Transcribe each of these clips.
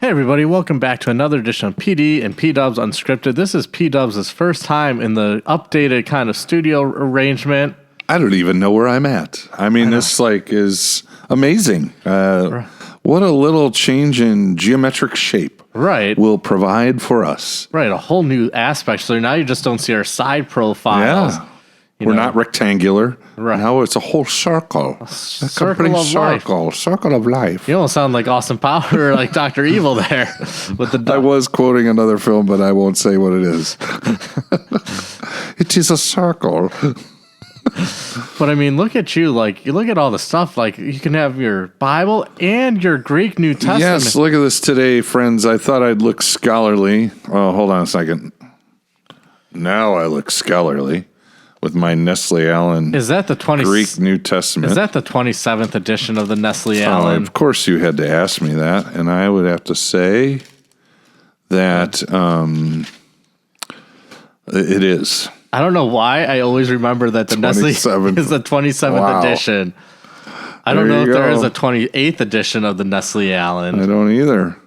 Hey everybody, welcome back to another edition of PD and P-Dubs Unscripted. This is P-Dubs' first time in the updated kind of studio arrangement. I don't even know where I'm at. I mean, this is amazing. What a little change in geometric shape will provide for us. Right, a whole new aspect. So now you just don't see our side profiles. Yeah. We're not rectangular. Right. Now it's a whole circle. A circle of life. Circle of life. You almost sound like Austin Power or like Dr. Evil there. With the I was quoting another film, but I won't say what it is. It is a circle. But I mean, look at you. Like, you look at all the stuff. Like, you can have your Bible and your Greek New Testament. Yes, look at this today, friends. I thought I'd look scholarly. Oh, hold on a second. Now I look scholarly. With my Nestle Allen Greek New Testament. Is that the 27th edition of the Nestle Allen? Of course you had to ask me that, and I would have to say that it is. I don't know why I always remember that the Nestle is the 27th edition. I don't know if there is a 28th edition of the Nestle Allen. I don't either.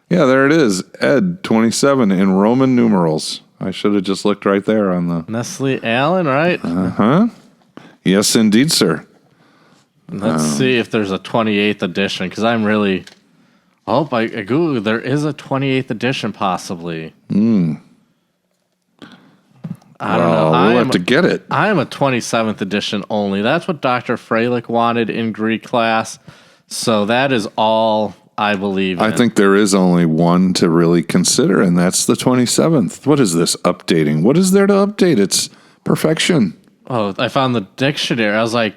Yeah, there it is. Ed 27 in Roman numerals. I should have just looked right there on the... Nestle Allen, right? Uh-huh. Yes, indeed, sir. Let's see if there's a 28th edition, because I'm really... Oh, I Googled, there is a 28th edition, possibly. I don't know. We'll have to get it. I am a 27th edition only. That's what Dr. Freilich wanted in Greek class, so that is all... I believe in. I think there is only one to really consider, and that's the 27th. What is this updating? What is there to update? It's perfection. Oh, I found the dictionary. I was like,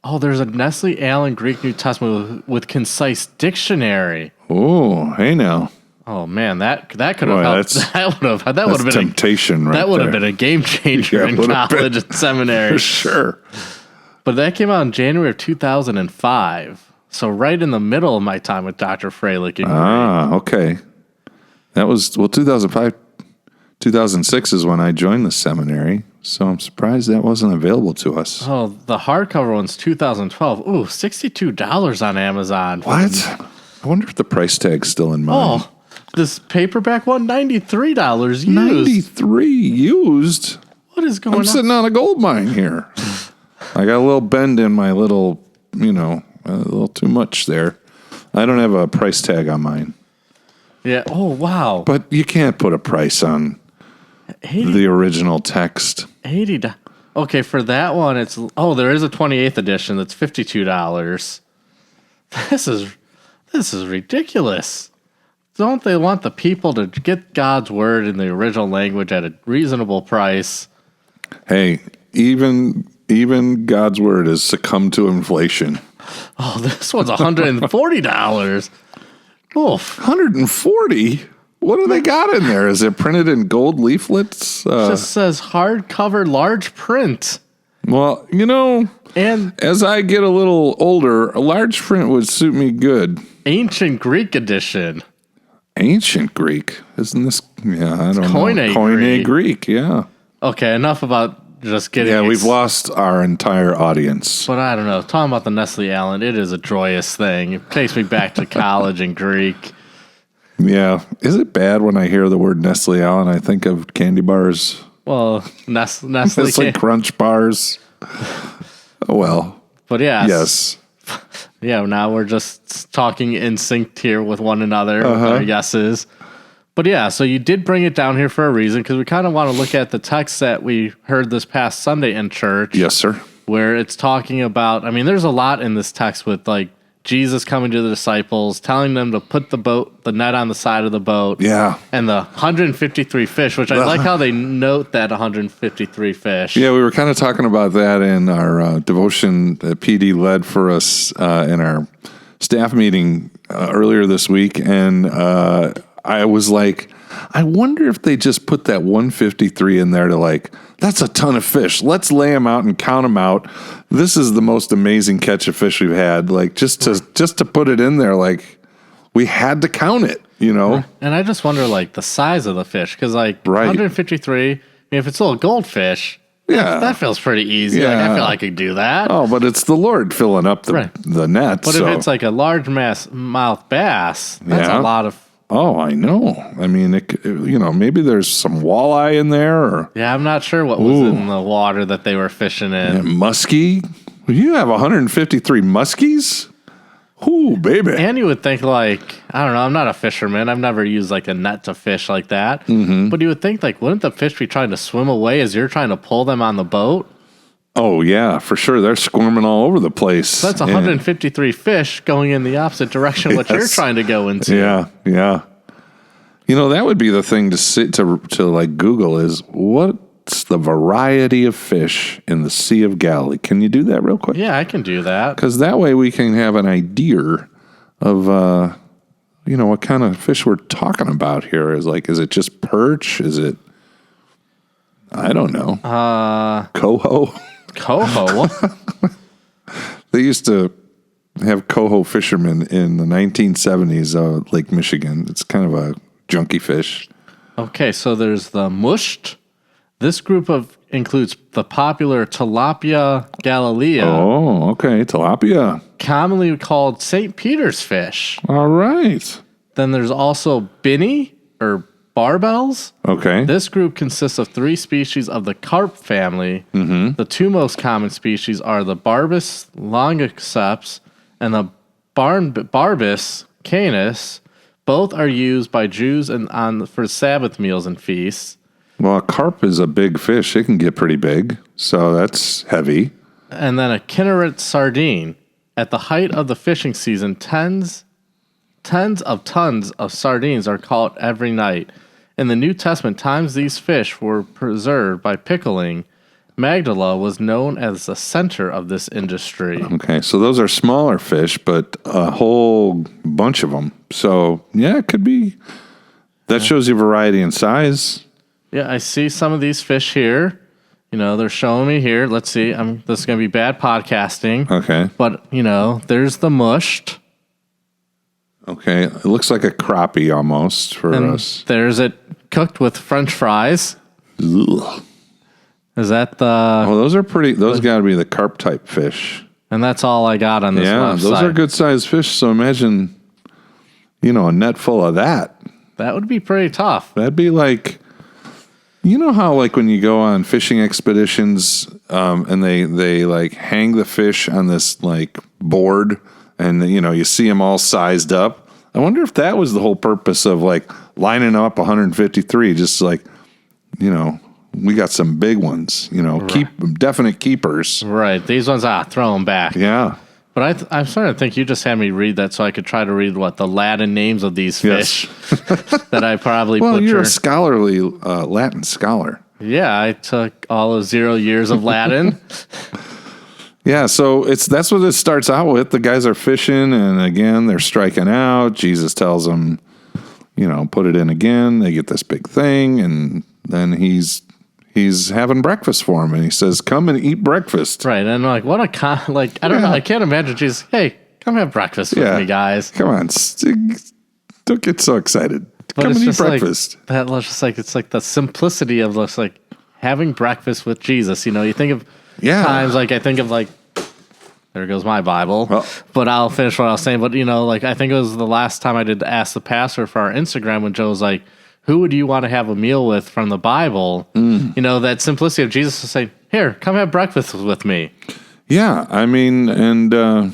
oh, there's a Nestle Allen Greek New Testament with concise dictionary. Oh, hey now. Oh man, that could have helped. That would have been temptation, that would have been a game changer in college and seminary. For sure. But that came out in January of 2005. So right in the middle of my time with Dr. Freilich. Okay. That was, 2005, 2006 is when I joined the seminary. So I'm surprised that wasn't available to us. Oh, the hardcover one's 2012. Ooh, $62 on Amazon. What? I wonder if the price tag's still in mind. Oh, this paperback one, $93 used. 93 used? What is going on? I'm sitting on a gold mine here. I got a little bend in my little, a little too much there. I don't have a price tag on mine. Yeah. Oh, wow. But you can't put a price on the original text. $80. Okay, for that one, it's... Oh, there is a 28th edition that's $52. This is ridiculous. Don't they want the people to get God's word in the original language at a reasonable price? Hey, even God's word has succumbed to inflation. Oh, this one's $140. Oof. 140? What do they got in there? Is it printed in gold leaflets? It just says hardcover large print. Well, and as I get a little older, a large print would suit me good. Ancient Greek edition. Ancient Greek? Isn't this... Yeah, I don't know. Koine Greek, yeah. Okay, enough about... Just kidding. Yeah, we've lost our entire audience. But I don't know. Talking about the Nestle Allen, it is a joyous thing. It takes me back to college and Greek. Yeah. Is it bad when I hear the word Nestle Allen? I think of candy bars. Well, Nestle. It's like Crunch bars. Oh, well. But yeah. Yes. Yeah, now we're just talking in sync here with one another with our yeses. But yeah, so you did bring it down here for a reason, because we kind of want to look at the text that we heard this past Sunday in church. Yes, sir. Where it's talking about, there's a lot in this text with like Jesus coming to the disciples, telling them to put the net on the side of the boat. Yeah. And the 153 fish, which I like how they note that 153 fish. Yeah, we were kind of talking about that in our devotion that PD led for us in our staff meeting earlier this week. And I was like, I wonder if they just put that 153 in there to that's a ton of fish. Let's lay them out and count them out. This is the most amazing catch of fish we've had. Just to put it in there, we had to count it, And I just wonder, the size of the fish, because 153, if it's a little goldfish, Yeah. That feels pretty easy. Like, I feel like I could do that. Oh, but it's the Lord filling up the net. But if it's like a large mouth bass, that's a lot of. Oh, I know. I mean, maybe there's some walleye in there. Or, yeah, I'm not sure what was in the water that they were fishing in. Yeah, muskie. You have 153 muskies? Ooh, baby. And you would think, like, I don't know, I'm not a fisherman. I've never used, like, a net to fish like that. Mm-hmm. But you would think, like, wouldn't the fish be trying to swim away as you're trying to pull them on the boat? Oh, yeah, for sure. They're squirming all over the place. So that's 153 fish going in the opposite direction what you're trying to go into. Yeah. That would be the thing to sit to like Google is what's the variety of fish in the Sea of Galilee? Can you do that real quick? Yeah, I can do that. Because that way we can have an idea of what kind of fish we're talking about here. Is it just perch? Is it I don't know. Coho. Coho. They used to have coho fishermen in the 1970s, Lake Michigan. It's kind of a junky fish. Okay, so there's the mushed. This group includes the popular tilapia galilea. Oh, okay, tilapia. Commonly called St. Peter's fish. All right. Then there's also binny or barbels. Okay. This group consists of 3 species of the carp family. Mm-hmm. The 2 most common species are the Barbus longiceps and the Barbus canis. Both are used by Jews for Sabbath meals and feasts. Well, a carp is a big fish. It can get pretty big, so that's heavy. And then a Kinneret sardine. At the height of the fishing season, tens of tons of sardines are caught every night. In the New Testament, times these fish were preserved by pickling. Magdala was known as the center of this industry. Okay, so those are smaller fish, but a whole bunch of them. So, yeah, it could be. That shows you variety in size. Yeah, I see some of these fish here. They're showing me here. Let's see. This is going to be bad podcasting. Okay. But, there's the mushed. Okay, it looks like a crappie almost for us. There's it cooked with French fries. Ugh. Is that the... Oh, those are pretty... Those got to be the carp type fish. And that's all I got on this website. Yeah, those are good sized fish. So imagine, a net full of that. That would be pretty tough. That'd be like... You know how, like, when you go on fishing expeditions and they like, hang the fish on this, like, board and, you see them all sized up? I wonder if that was the whole purpose of, like, lining up 153, just like, we got some big ones, right. Definite keepers. Right. These ones, throw them back. Yeah. But I'm starting to think you just had me read that so I could try to read the Latin names of these fish that I probably butchered. Well, you're a scholarly Latin scholar. Yeah, I took all of 0 years of Latin. Yeah, so that's what it starts out with. The guys are fishing, and again, they're striking out. Jesus tells them, put it in again. They get this big thing, and then he's having breakfast for him, and he says, "Come and eat breakfast." Right, and I don't know. I can't imagine Jesus. Hey, come have breakfast with me, guys. Come on, don't get so excited. Come and eat breakfast. It's like the simplicity of like having breakfast with Jesus. You think of times like I think of like. There goes my Bible. Well, but I'll finish what I was saying. But I think it was the last time I did ask the pastor for our Instagram when Joe was like, who would you want to have a meal with from the Bible? That simplicity of Jesus to say, here, come have breakfast with me. Yeah, I mean, and,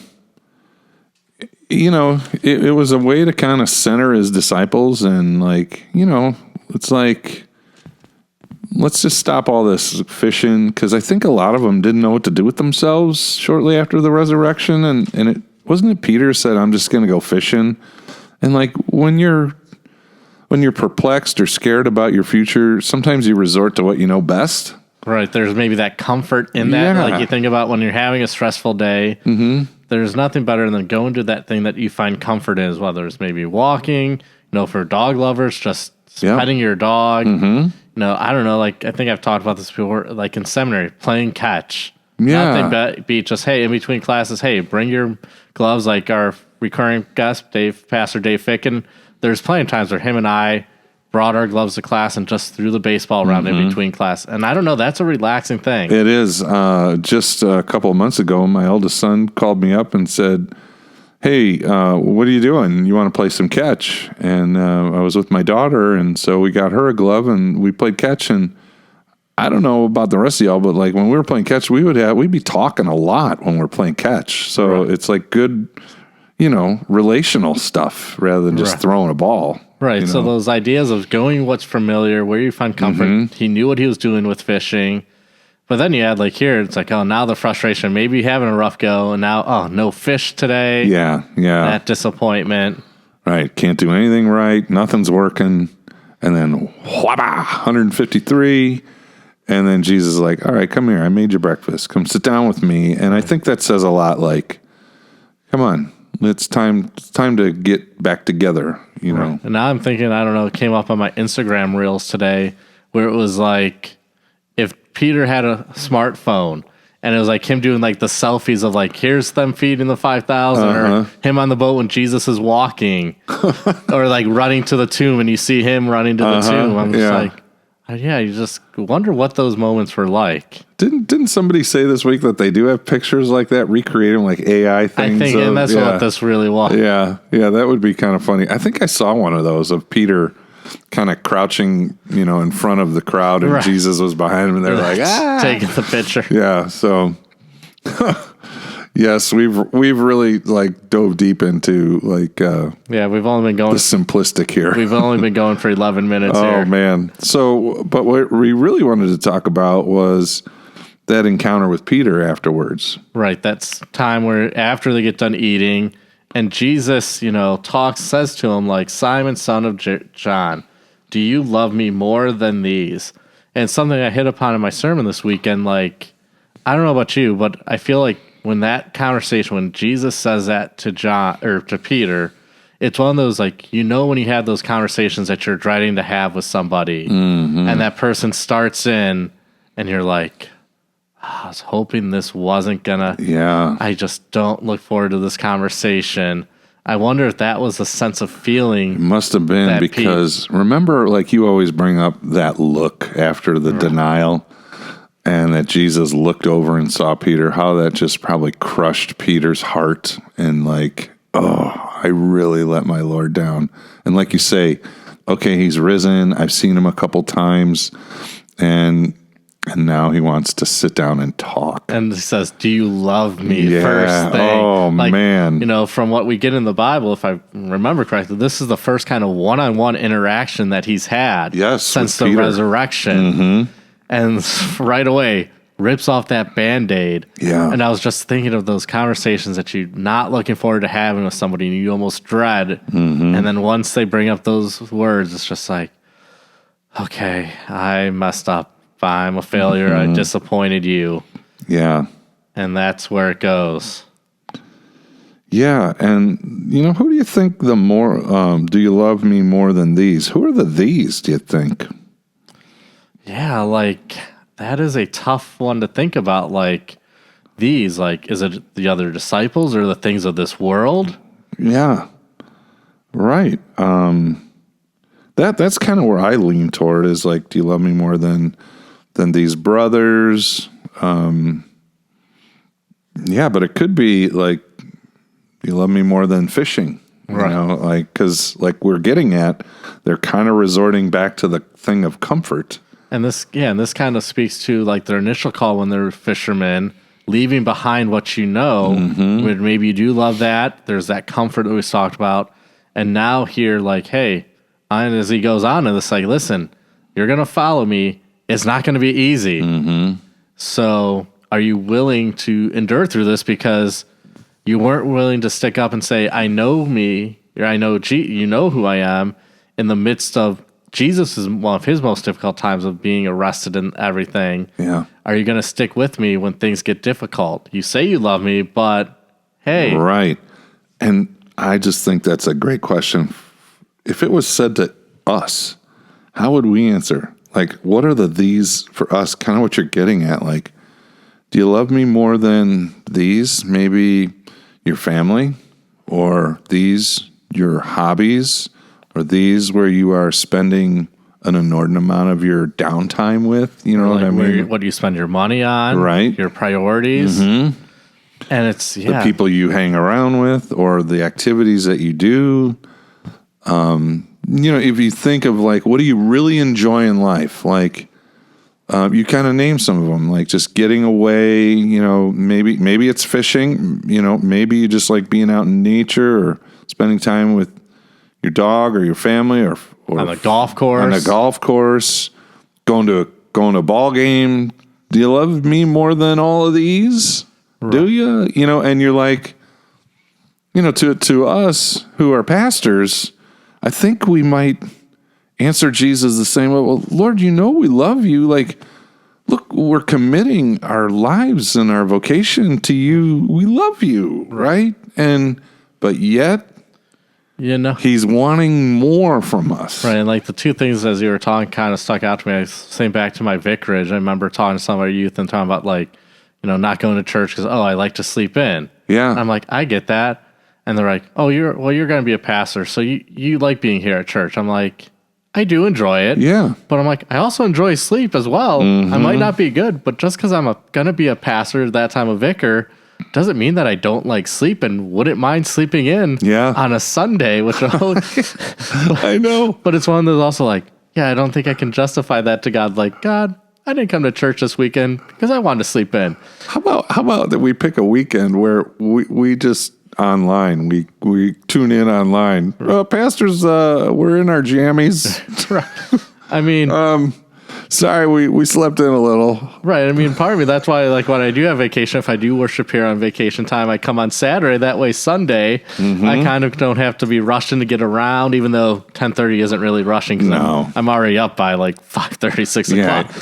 it was a way to kind of center his disciples and it's like, let's just stop all this fishing because I think a lot of them didn't know what to do with themselves shortly after the resurrection. And it wasn't Peter said, I'm just going to go fishing. And like when you're perplexed or scared about your future, sometimes you resort to what you know best. Right. There's maybe that comfort in that. Yeah. Like you think about when you're having a stressful day, there's nothing better than going to that thing that you find comfort in, whether it's maybe walking, for dog lovers, just petting your dog. I don't know. Like, I think I've talked about this before, like in seminary, playing catch. Yeah. Nothing be just, hey, in between classes, hey, bring your gloves, like our recurring guest, Pastor Dave Ficken. There's plenty of times where him and I brought our gloves to class and just threw the baseball around in between class. And I don't know, that's a relaxing thing. It is. Just a couple of months ago, my eldest son called me up and said, "Hey, what are you doing? You want to play some catch?" And I was with my daughter, and so we got her a glove, and we played catch. And I don't know about the rest of y'all, but like when we were playing catch, we'd be talking a lot when we're playing catch. So it's like good, relational stuff rather than just throwing a ball. Right. So those ideas of going what's familiar, where you find comfort. He knew what he was doing with fishing. But then you add like here, it's like, oh, now the frustration, maybe you're having a rough go, and now, oh, no fish today. Yeah. That disappointment. Right. Can't do anything right. Nothing's working. And then, whaba, 153. And then Jesus is like, all right, come here. I made you breakfast. Come sit down with me. And I think that says a lot like, come on, it's time to get back together, know. And now I'm thinking, I don't know, it came up on my Instagram reels today where it was like, if Peter had a smartphone and it was like him doing like the selfies of like, here's them feeding the 5,000 or him on the boat when Jesus is walking or like running to the tomb and you see him running to the tomb. I'm just like, you just wonder what those moments were like. Didn't somebody say this week that they do have pictures like that, recreating like AI things? I think, and that's what this really was. Yeah, that would be kind of funny. I think I saw one of those of Peter kind of crouching, in front of the crowd, and Jesus was behind him, and they're like, taking the picture. Yeah, so yes, we've really like dove deep into like we've only been going the simplistic here. We've only been going for 11 minutes here. Oh man. So but what we really wanted to talk about was that encounter with Peter afterwards. Right, that's time where after they get done eating and Jesus, says to him like, Simon, son of John, do you love me more than these? And something I hit upon in my sermon this weekend, like, I don't know about you, but I feel like when that conversation, when Jesus says that to John or to Peter, it's one of those like, when you have those conversations that you're dreading to have with somebody, and that person starts in, and you're like, I was hoping this wasn't gonna. Yeah. I just don't look forward to this conversation. I wonder if that was a sense of feeling. It must have been because remember, like you always bring up that look after the denial. And that Jesus looked over and saw Peter, how that just probably crushed Peter's heart. And like, oh, I really let my Lord down. And like you say, okay, he's risen. I've seen him a couple times. And now he wants to sit down and talk. And he says, do you love me? First thing. Oh, man. From what we get in the Bible, if I remember correctly, this is the first kind of one-on-one interaction that he's had since the resurrection. And right away, rips off that Band-Aid. Yeah. And I was just thinking of those conversations that you're not looking forward to having with somebody and you almost dread. And then once they bring up those words, it's just like, okay, I messed up. I'm a failure. I disappointed you. Yeah. And that's where it goes. Yeah. And, who do you think the more, do you love me more than these? Who are the these, do you think? Yeah, like, that is a tough one to think about. Like, these, like, is it the other disciples or the things of this world? Yeah. Right. That's kind of where I lean toward is like, do you love me more than these brothers? Yeah, but it could be like, do you love me more than fishing? Right. Because like we're getting at, they're kind of resorting back to the thing of comfort. And this kind of speaks to like their initial call when they're fishermen, leaving behind what when maybe you do love that. There's that comfort that we talked about. And now here, like, hey, and as he goes on and it's like, listen, you're going to follow me. It's not going to be easy. So are you willing to endure through this because you weren't willing to stick up and say, I know me, or I know you know who I am, in the midst of Jesus is one of his most difficult times of being arrested and everything. Yeah. Are you going to stick with me when things get difficult? You say you love me, but hey. Right. And I just think that's a great question. If it was said to us, how would we answer? Like, what are these for us? Kind of what you're getting at. Like, do you love me more than these? Maybe your family, or these, your hobbies, Are these where you are spending an inordinate amount of your downtime with? You know what I mean? What do you spend your money on? Right. Your priorities. And it's, The people you hang around with or the activities that you do. If you think of like, what do you really enjoy in life? Like, you kind of name some of them, like just getting away, maybe it's fishing, maybe you just like being out in nature or spending time with your dog or your family or on a golf course. On a golf course, going to a ball game. Do you love me more than all of these? Right. Do you? And you're like, to us who are pastors, I think we might answer Jesus the same way. Well, Lord, we love you. Like, look, we're committing our lives and our vocation to you. We love you, right? But yet, he's wanting more from us. Right, and like the two things as you were talking kind of stuck out to me. I was saying back to my vicarage, I remember talking to some of our youth and talking about like, not going to church because, I like to sleep in. Yeah. And I'm like, I get that. And they're like, you're going to be a pastor, so you like being here at church. I'm like, I do enjoy it. Yeah. But I'm like, I also enjoy sleep as well. I might not be good, but just because I'm going to be a pastor at that time, a vicar, doesn't mean that I don't like sleep and wouldn't mind sleeping in on a Sunday, which I know. But it's one of those also like, I don't think I can justify that to God. Like, God, I didn't come to church this weekend because I wanted to sleep in. How about that we pick a weekend where we just online, we tune in online. Pastors, we're in our jammies. Right. I mean, sorry, we slept in a little. Right. I mean, part of me, that's why, like, when I do have vacation, if I do worship here on vacation time, I come on Saturday. That way, Sunday, I kind of don't have to be rushing to get around, even though 10:30 isn't really rushing because I'm already up by like 5:30, 6 o'clock.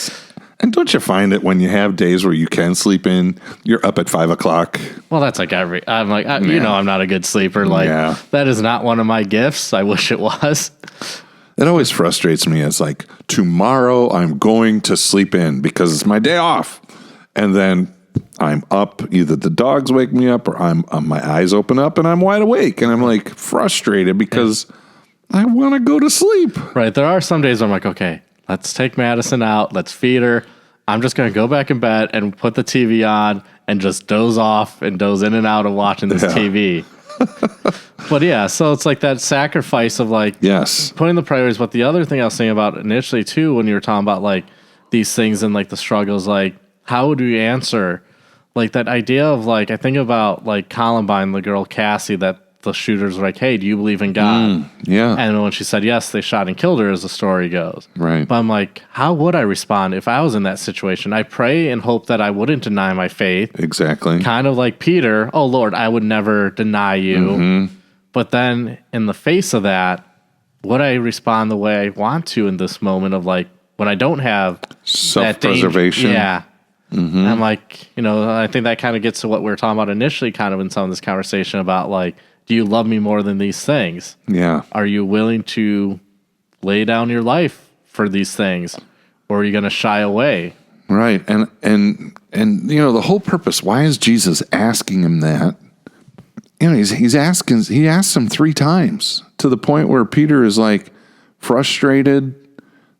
And don't you find that when you have days where you can sleep in, you're up at 5 o'clock? Well, that's like I'm like, I'm not a good sleeper. Like, that is not one of my gifts. I wish it was. It always frustrates me. It's like, tomorrow I'm going to sleep in because it's my day off. And then I'm up. Either the dogs wake me up or my eyes open up and I'm wide awake. And I'm like frustrated because I want to go to sleep. Right. There are some days where I'm like, okay, let's take Madison out. Let's feed her. I'm just going to go back in bed and put the TV on and just doze off and doze in and out of watching this TV. But so it's like that sacrifice of like putting the priorities. But the other thing I was thinking about initially too, when you were talking about like these things and like the struggles, like how would we answer like that idea of like, I think about like Columbine, the girl Cassie, that the shooters were like, hey, do you believe in God? And when she said yes, they shot and killed her, as the story goes. Right. But I'm like, how would I respond if I was in that situation? I pray and hope that I wouldn't deny my faith. Exactly. Kind of like Peter, oh Lord, I would never deny you. But then in the face of that, would I respond the way I want to in this moment of like, when I don't have self-preservation? I'm like, I think that kind of gets to what we were talking about initially, kind of in some of this conversation about like, do you love me more than these things? Yeah. Are you willing to lay down your life for these things, or are you going to shy away? Right. And the whole purpose, why is Jesus asking him that? He asks him 3 times to the point where Peter is like frustrated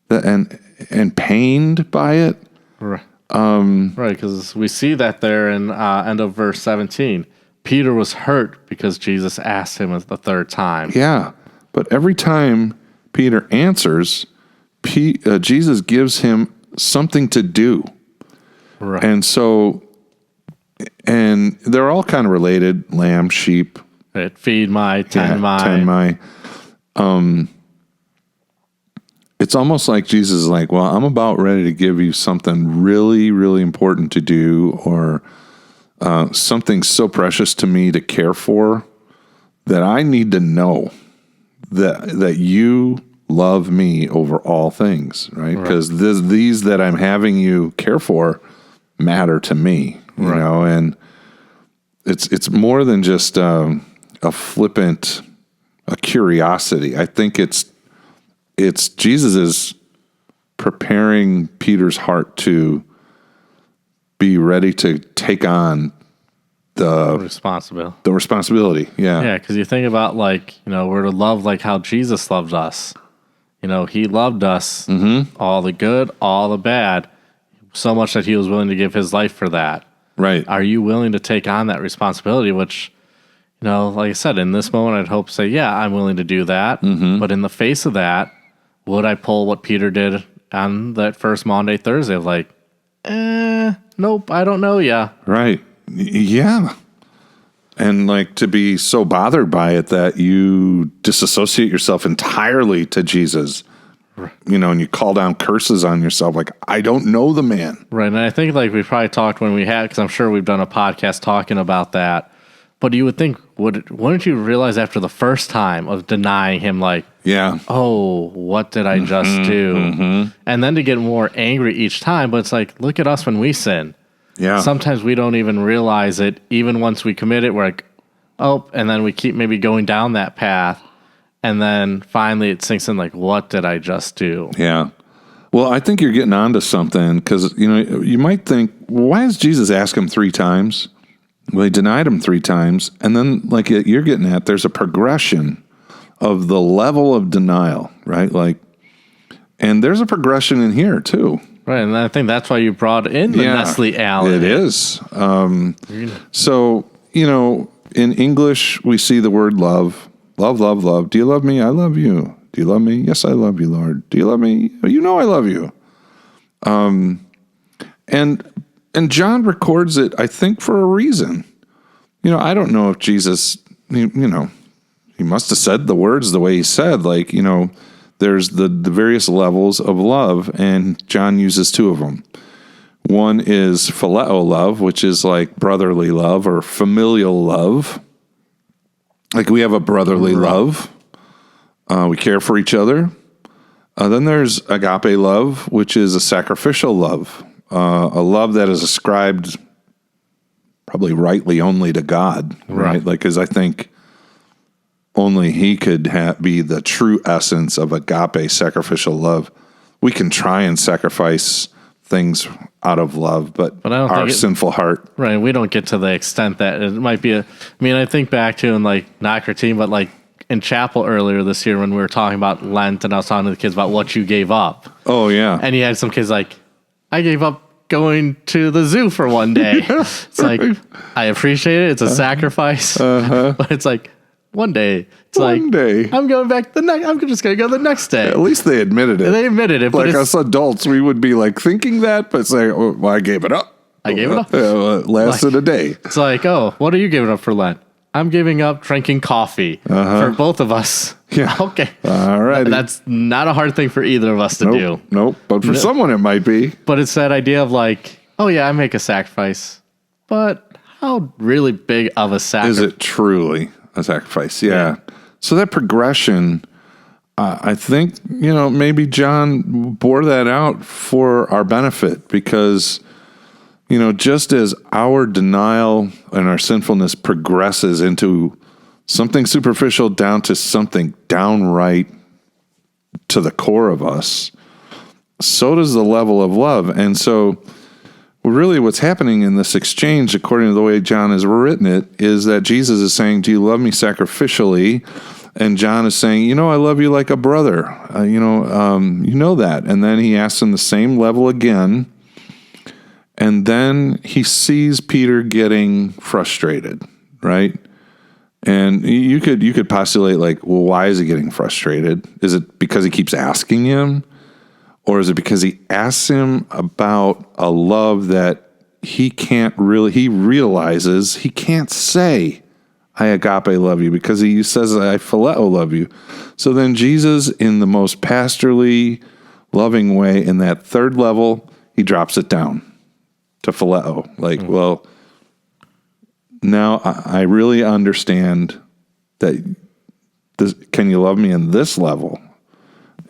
and pained by it. Right. Right. Because we see that there in end of verse 17. Peter was hurt because Jesus asked him the 3rd time. Yeah, but every time Peter answers, Jesus gives him something to do. Right. And so, and they're all kind of related, lamb, sheep. Right. Feed my, tend my. Tend my. It's almost like Jesus is like, well, I'm about ready to give you something really, really important to do, or something so precious to me to care for, that I need to know that you love me over all things, right? Because these that I'm having you care for matter to me, you know, and it's more than just a flippant, a curiosity. I think it's Jesus is preparing Peter's heart to be ready to take on responsibility. The responsibility. Yeah. Yeah, because you think about we're to love like how Jesus loved us. He loved us, all the good, all the bad, so much that he was willing to give his life for that. Right. Are you willing to take on that responsibility? Which, like I said, in this moment, I'd hope to say, yeah, I'm willing to do that. But in the face of that, would I pull what Peter did on that first Maundy, Thursday of nope, I don't know. Yeah. Right. Yeah. And to be so bothered by it that you disassociate yourself entirely to Jesus, and you call down curses on yourself. I don't know the man. Right. And I think we probably talked when we had, because I'm sure we've done a podcast talking about that. But you would think, wouldn't you realize after the first time of denying him, yeah, oh, what did I just do? And then to get more angry each time. But it's look at us when we sin. Yeah. Sometimes we don't even realize it. Even once we commit it, we're like, oh, and then we keep maybe going down that path. And then finally it sinks in what did I just do? Yeah. Well, I think you're getting onto something because, you might think, why does Jesus ask him 3 times? Well, he denied him 3 times. And then, you're getting at, there's a progression of the level of denial, right? And there's a progression in here, too. Right, and I think that's why you brought in the Nestle Allen. It is. So, in English, we see the word love. Love, love, love. Do you love me? I love you. Do you love me? Yes, I love you, Lord. Do you love me? You know I love you. And John records it, I think, for a reason. I don't know if Jesus, he must have said the words the way he said. There's the various levels of love, and John uses 2 of them. One is phileo love, which is brotherly love or familial love. We have a brotherly love. We care for each other. Then there's agape love, which is a sacrificial love. A love that is ascribed probably rightly only to God, right? Because I think only he could be the true essence of agape sacrificial love. We can try and sacrifice things out of love, but I don't our sinful heart. Right. We don't get to the extent that it might be I think back to in not critique, but in chapel earlier this year when we were talking about Lent and I was talking to the kids about what you gave up. Oh, yeah. And you had some kids I gave up going to the zoo for one day. It's I appreciate it. It's a sacrifice. But it's one day. It's one day. I'm going back I'm just going to go the next day. At least they admitted it. They admitted it. But us adults, we would be thinking that, but it's I gave it up. I gave it up. It lasted a day. It's oh, what are you giving up for Lent? I'm giving up drinking coffee for both of us. Yeah. Okay. All right. That's not a hard thing for either of us to do. Nope. But for someone, it might be. But it's that idea of oh, yeah, I make a sacrifice. But how really big of a sacrifice? Is it truly a sacrifice? Yeah. So that progression, I think, maybe John bore that out for our benefit because, just as our denial and our sinfulness progresses into something superficial down to something downright to the core of us, so does the level of love. And so really what's happening in this exchange, according to the way John has written it, is that Jesus is saying, do you love me sacrificially? And John is saying, I love you like a brother. You know that. And then he asks him the same level again. And then he sees Peter getting frustrated, right? And you could postulate well, why is he getting frustrated? Is it because he keeps asking him? Or is it because he asks him about a love that he realizes he can't say, I agape love you, because he says, I phileo love you. So then Jesus, in the most pastorally loving way, in that third level, he drops it down to phileo. Well, now I really understand that can you love me in this level?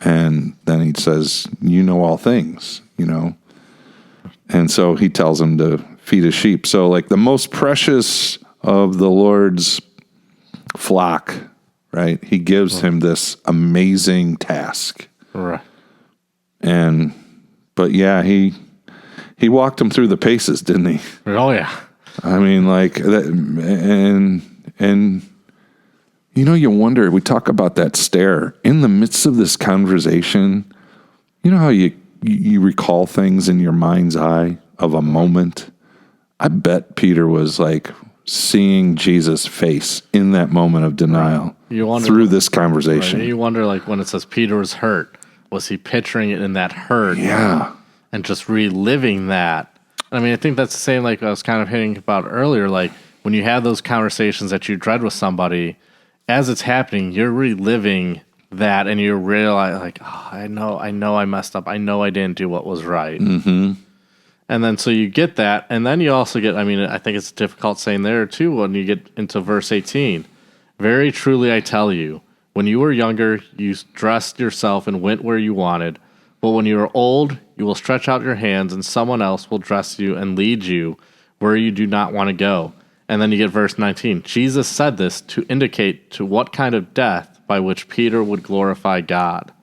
And then he says, you know all things, And so he tells him to feed his sheep. So the most precious of the Lord's flock, right? He gives him this amazing task. Right. But yeah, he walked him through the paces, didn't he? Oh, yeah. I mean, like that, and you wonder. We talk about that stare in the midst of this conversation. You know how you recall things in your mind's eye of a moment. I bet Peter was like seeing Jesus' face in that moment of denial through this conversation. Right? You wonder, like, when it says Peter was hurt, was he picturing it in that hurt? Yeah. And just reliving that. I mean, I think that's the same, like I was kind of hitting about earlier, like when you have those conversations that you dread with somebody, as it's happening, you're reliving that and you realize, like, oh, I know I messed up. I know I didn't do what was right. Mm-hmm. And then so you get that, and then you also get, I mean, I think it's difficult saying there too when you get into verse 18. Very truly I tell you, when you were younger, you dressed yourself and went where you wanted. But when you are old, you will stretch out your hands, and someone else will dress you and lead you where you do not want to go. And then you get verse 19. Jesus said this to indicate to what kind of death by which Peter would glorify God.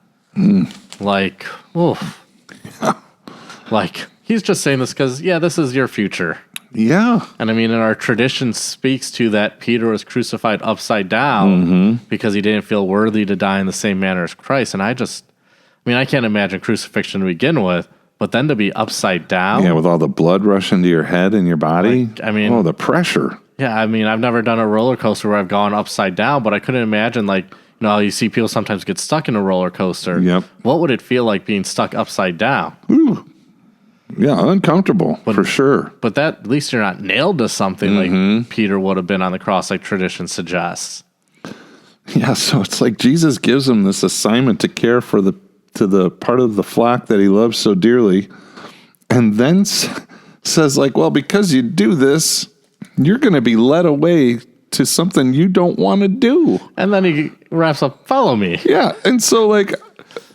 Like, oof. Like, he's just saying this because, yeah, this is your future. Yeah. And I mean, and our tradition speaks to that Peter was crucified upside down because he didn't feel worthy to die in the same manner as Christ. And I mean, I can't imagine crucifixion to begin with, but then to be upside down. Yeah, with all the blood rushing to your head and your body. Like, I mean, the pressure. Yeah, I mean, I've never done a roller coaster where I've gone upside down, but I couldn't imagine, like, you see people sometimes get stuck in a roller coaster. Yep. What would it feel like being stuck upside down? Ooh. Yeah, uncomfortable, for sure. But at least you're not nailed to something like Peter would have been on the cross, like tradition suggests. Yeah, so it's like Jesus gives him this assignment to care for the part of the flock that he loves so dearly, and then says, like, well, because you do this, you're going to be led away to something you don't want to do. And then he wraps up, follow me. Yeah, and so, like,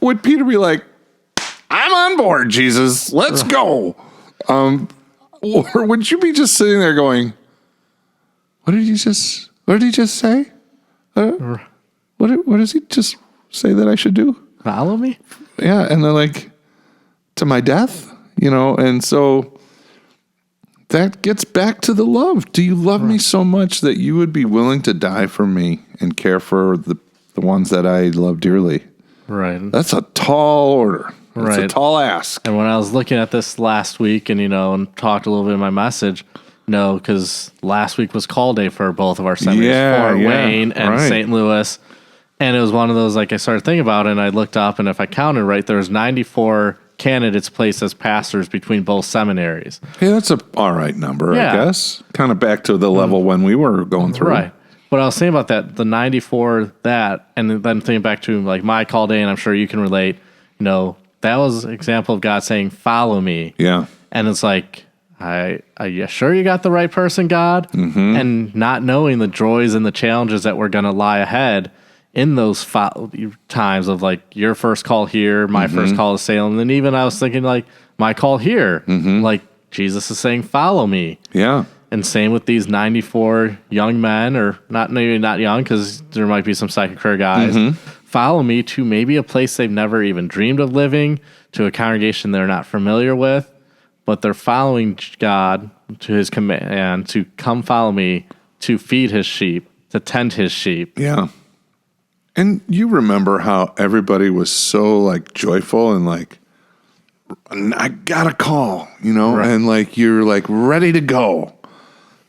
would Peter be like, I'm on board, Jesus, let's go? Or would you be just sitting there going, what did he just say? What does he just say that I should do? Follow me? Yeah, and they're like, to my death? And so that gets back to the love. Do you love me so much that you would be willing to die for me and care for the ones that I love dearly? Right. That's a tall order. It's a tall ask. And when I was looking at this last week and, and talked a little bit in my message, because last week was call day for both of our seminaries, Fort Wayne and St. Louis. And it was one of those, like, I started thinking about it, and I looked up, and if I counted right, there was 94 candidates placed as pastors between both seminaries. Yeah, that's a all right number, I guess. Kind of back to the level when we were going through. Right. But I was saying about that, the 94, and then thinking back to, like, my call day, and I'm sure you can relate, that was an example of God saying, follow me. Yeah. And it's like, are you sure you got the right person, God? Mm-hmm. And not knowing the joys and the challenges that were going to lie ahead in those times of, like, your first call here, my first call to Salem. And then even I was thinking, like, my call here, like, Jesus is saying, follow me. Yeah. And same with these 94 young men, or maybe not young, because there might be some second career guys. Follow me to maybe a place they've never even dreamed of living, to a congregation they're not familiar with, but they're following God to his command to come follow me, to feed his sheep, to tend his sheep. Yeah. And you remember how everybody was so, like, joyful and, like, I got a call, and, like, you're, like, ready to go.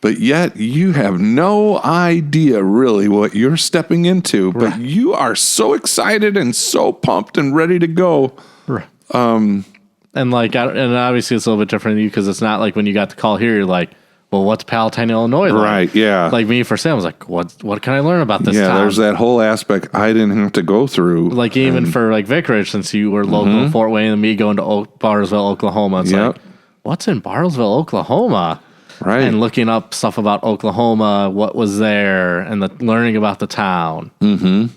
But yet you have no idea really what you're stepping into, but you are so excited and so pumped and ready to go. And, like, and obviously it's a little bit different than you, because it's not like when you got the call here, you're like, well, what's Palatine, Illinois like? Right, yeah. Like me for Sam, I was like, what can I learn about this town? There's that whole aspect I didn't have to go through. Like, even for, like, Vicarage, since you were local in Fort Wayne, and me going to Bartlesville, Oklahoma, it's like, what's in Bartlesville, Oklahoma? Right. And looking up stuff about Oklahoma, what was there, and learning about the town. Mm-hmm.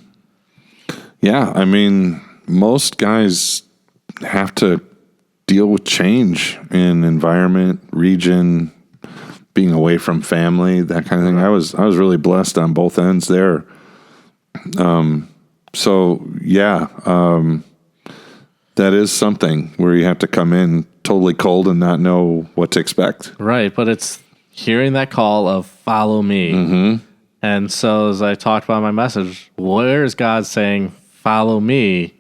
Yeah, I mean, most guys have to deal with change in environment, region, being away from family, that kind of thing. I was really blessed on both ends there. That is something where you have to come in totally cold and not know what to expect. Right, but it's hearing that call of follow me. Mm-hmm. And so as I talked about my message, where is God saying follow me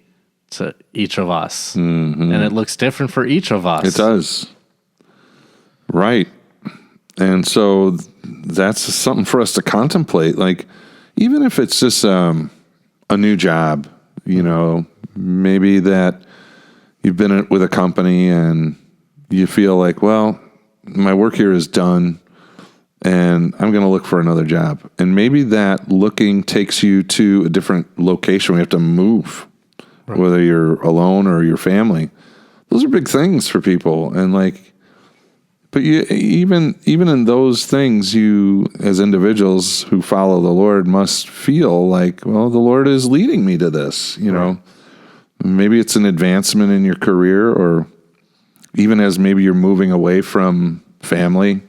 to each of us? Mm-hmm. And it looks different for each of us. It does. Right. And so that's something for us to contemplate. Like, even if it's just a new job, you know, maybe that you've been with a company and you feel like, well, my work here is done and I'm going to look for another job. And maybe that looking takes you to a different location. We have to move, right, whether you're alone or your family. Those are big things for people. And like, but you, even in those things, you as individuals who follow the Lord must feel like, well, the Lord is leading me to this, you know. Maybe it's an advancement in your career, or even as maybe you're moving away from family,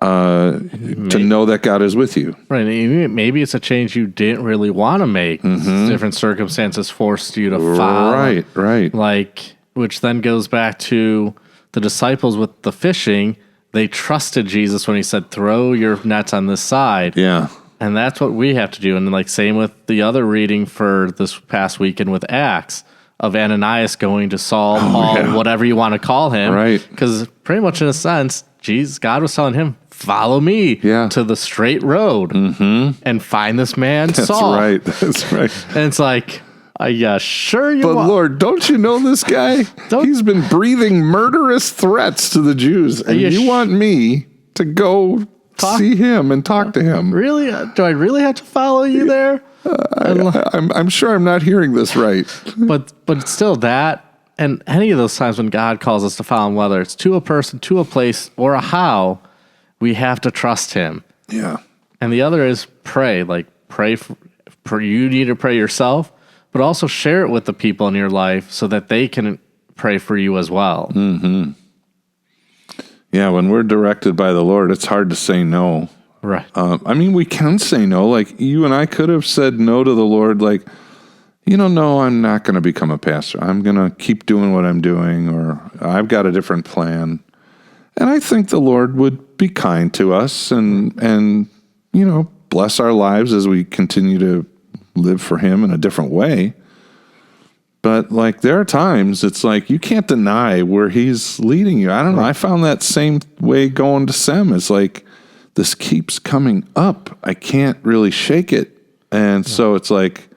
to know that God is with you. Right. Maybe it's a change you didn't really want to make. Mm-hmm. Different circumstances forced you to follow. Right. Like, which then goes back to the disciples with the fishing. They trusted Jesus when he said, throw your nets on this side. Yeah. And that's what we have to do. And like same with the other reading for this past weekend with Acts of Ananias going to Saul, Paul, whatever you want to call him. Right. Because pretty much in a sense, God was telling him, follow me to the straight road and find this man, Saul. That's right. And it's like, sure you But Lord, don't you know this guy? He's been breathing murderous threats to the Jews. And you want me to go see him and talk to him? Really? Do I really have to follow you there? I'm sure I'm not hearing this right. But still that, and any of those times when God calls us to follow him, whether it's to a person, to a place, or a how, we have to trust him. Yeah. And the other is pray. Like pray for you need to pray yourself, but also share it with the people in your life so that they can pray for you as well. Mm-hmm. Yeah, when we're directed by the Lord, it's hard to say no. Right. I mean, we can say no. Like, you and I could have said no to the Lord, like, no, I'm not going to become a pastor. I'm going to keep doing what I'm doing, or I've got a different plan. And I think the Lord would be kind to us and bless our lives as we continue to live for him in a different way. But like, there are times it's like you can't deny where he's leading you. I don't know. I found that same way going to SEM. It's like, this keeps coming up. I can't really shake it. And so it's like,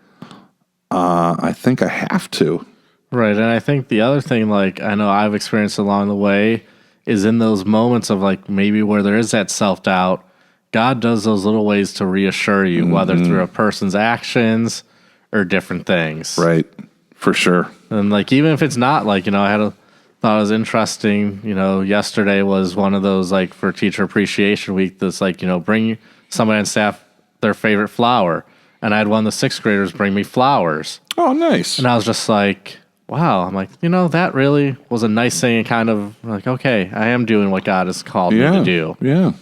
I think I have to. Right. And I think the other thing, like, I know I've experienced along the way, is in those moments of like maybe where there is that self-doubt, God does those little ways to reassure you, whether through a person's actions or different things. Right. For sure. And like, even if it's not like, thought it was interesting, yesterday was one of those like for Teacher Appreciation Week, this like, bring somebody on staff their favorite flower. And I had one of the sixth graders bring me flowers. Oh, nice. And I was just like, wow. I'm like, that really was a nice thing, and kind of like, okay, I am doing what God has called me to do. Yeah.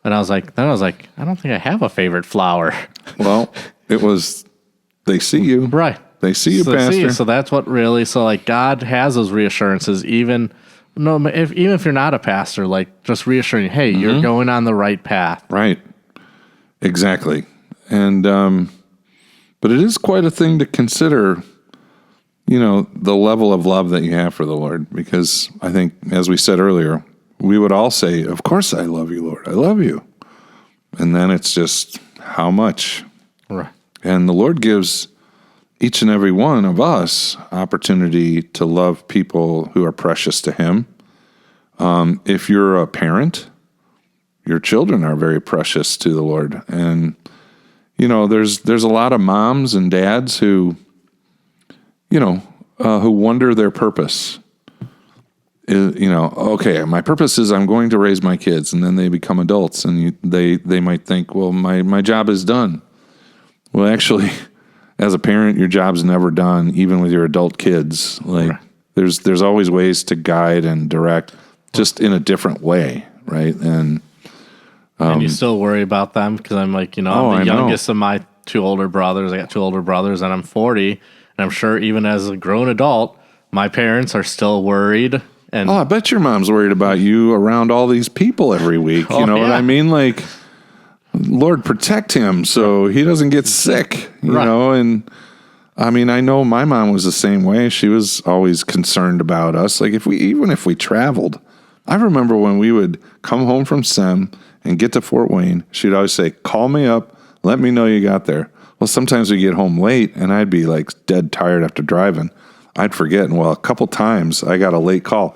And I was like, I don't think I have a favorite flower. Well, they see you. Right. They see you, Pastor. So that's what really, like God has those reassurances, even if you're not a pastor, like just reassuring, hey, you're going on the right path. Right. Exactly. And, but it is quite a thing to consider, the level of love that you have for the Lord, because I think, as we said earlier, we would all say, of course I love you, Lord. I love you. And then it's just how much. Right. And the Lord gives each and every one of us opportunity to love people who are precious to him. If you're a parent, your children are very precious to the Lord. And, there's a lot of moms and dads who wonder their purpose. Okay, my purpose is I'm going to raise my kids, and then they become adults, and they might think, well, my job is done. Well, actually, as a parent, your job's never done, even with your adult kids. Like, right. There's always ways to guide and direct, just in a different way, right? And you still worry about them, because I'm like, I'm the youngest of my two older brothers. I got two older brothers, and I'm 40, and I'm sure even as a grown adult, my parents are still worried And I bet your mom's worried about you around all these people every week. You know what I mean? Like, Lord, protect him so he doesn't get sick, you know? And I mean, I know my mom was the same way. She was always concerned about us. Like, even if we traveled, I remember when we would come home from SEM and get to Fort Wayne, she'd always say, call me up, let me know you got there. Well, sometimes we get home late and I'd be like dead tired after driving. I'd forget. And well, a couple times I got a late call.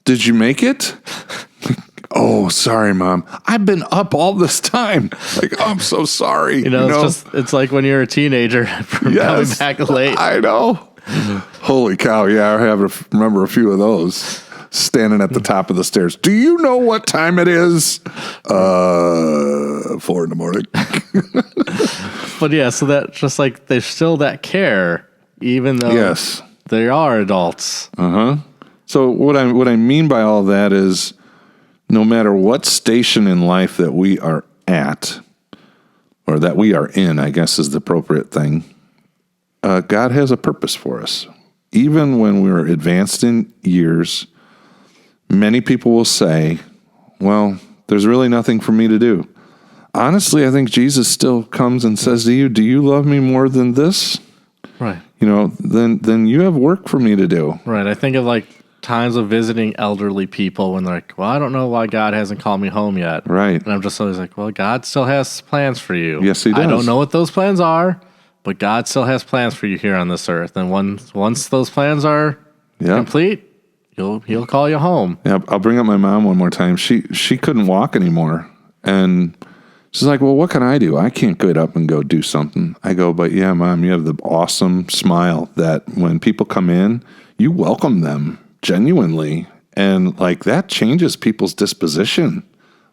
Did you make it? Oh, sorry, Mom. I've been up all this time. Like, oh, I'm so sorry. It's like when you're a teenager coming back late. I know. Holy cow. Yeah, I remember a few of those standing at the top of the stairs. Do you know what time it is? 4 a.m. But yeah, so that just like there's still that care, even though they are adults. So what I mean by all that is, no matter what station in life that we are at, or that we are in, I guess is the appropriate thing, God has a purpose for us. Even when we're advanced in years, many people will say, well, there's really nothing for me to do. Honestly, I think Jesus still comes and says to you, do you love me more than this? Right. You know, then you have work for me to do. Right. I think of like times of visiting elderly people when they're like, well, I don't know why God hasn't called me home yet. Right. And I'm just always like, well, God still has plans for you. Yes, he does. I don't know what those plans are, but God still has plans for you here on this earth. And once those plans are complete, he'll call you home. Yeah, I'll bring up my mom one more time. She couldn't walk anymore. And she's like, well, what can I do? I can't get up and go do something. I go, but yeah, Mom, you have the awesome smile that when people come in, you welcome them genuinely. And like that changes people's disposition.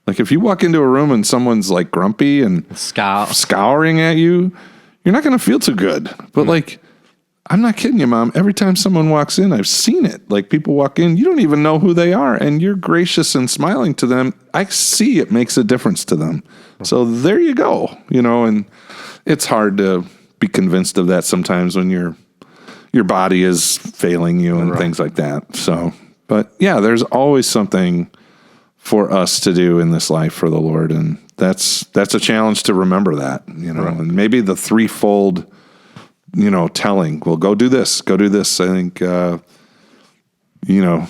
Like if you walk into a room and someone's like grumpy and scouring at you, you're not going to feel too good. But like, I'm not kidding you, Mom. Every time someone walks in, I've seen it. Like people walk in, you don't even know who they are, and you're gracious and smiling to them. I see it makes a difference to them. So there you go, you know, and it's hard to be convinced of that sometimes when your body is failing you and things like that. So, but yeah, there's always something for us to do in this life for the Lord, and that's a challenge to remember that, you know, and maybe the threefold, you know, telling, well, go do this. I think, you know,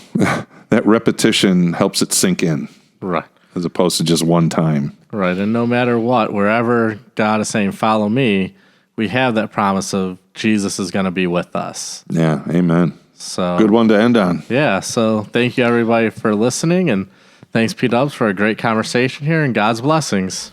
that repetition helps it sink in. Right. As opposed to just one time. Right. And no matter what, wherever God is saying, follow me, we have that promise of Jesus is going to be with us. Yeah. Amen. So good one to end on. Yeah. So thank you everybody for listening, and thanks P-Dubs for a great conversation here, and God's blessings.